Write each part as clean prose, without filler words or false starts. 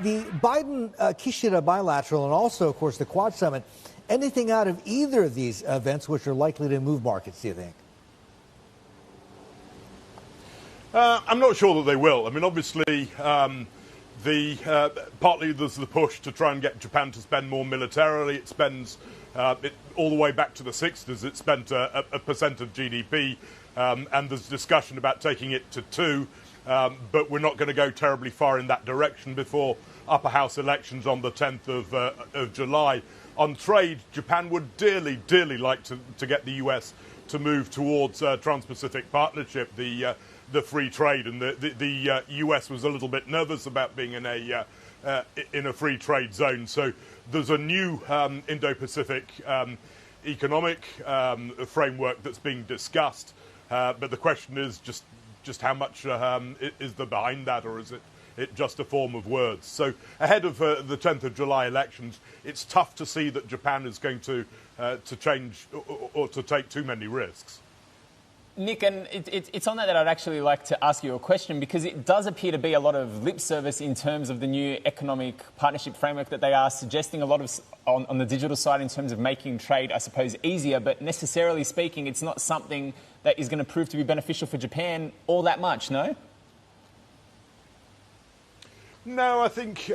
The Biden-Kishida bilateral and also, of course, the Quad Summit, anything out of either of these events which are likely to move markets, do you think? I'm not sure that they will. I mean, obviously, partly there's the push to try and get Japan to spend more militarily. It spends all the way back to the 60s. It spent a percent of GDP, and there's discussion about taking it to 2%. But we're not going to go terribly far in that direction before upper house elections on the 10th of July. On trade, Japan would dearly like to get the US to move towards Trans-Pacific Partnership, the free trade, and the US was a little bit nervous about being in a free trade zone. So there's a new Indo-Pacific economic framework that's being discussed, but the question is just how much is there behind that, or is it just a form of words? So ahead of the 10th of July elections, it's tough to see that Japan is going to change or to take too many risks. Nick, and it's on that I'd actually like to ask you a question, because it does appear to be a lot of lip service in terms of the new economic partnership framework that they are suggesting, a lot of on the digital side in terms of making trade, I suppose, easier, but necessarily speaking, it's not something that is going to prove to be beneficial for Japan all that much, no? No, I think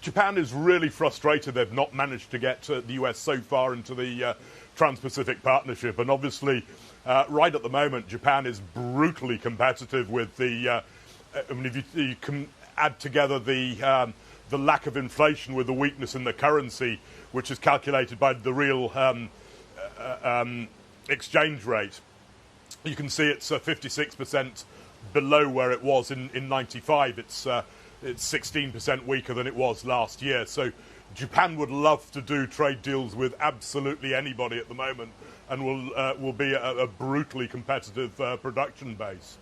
Japan is really frustrated they've not managed to get the US so far into the Trans-Pacific Partnership, and obviously right at the moment, Japan is brutally competitive with the. I mean, if you can add together the lack of inflation with the weakness in the currency, which is calculated by the real exchange rate, you can see it's 56% below where it was in '95. It's 16% weaker than it was last year. So Japan would love to do trade deals with absolutely anybody at the moment, and will be a brutally competitive production base.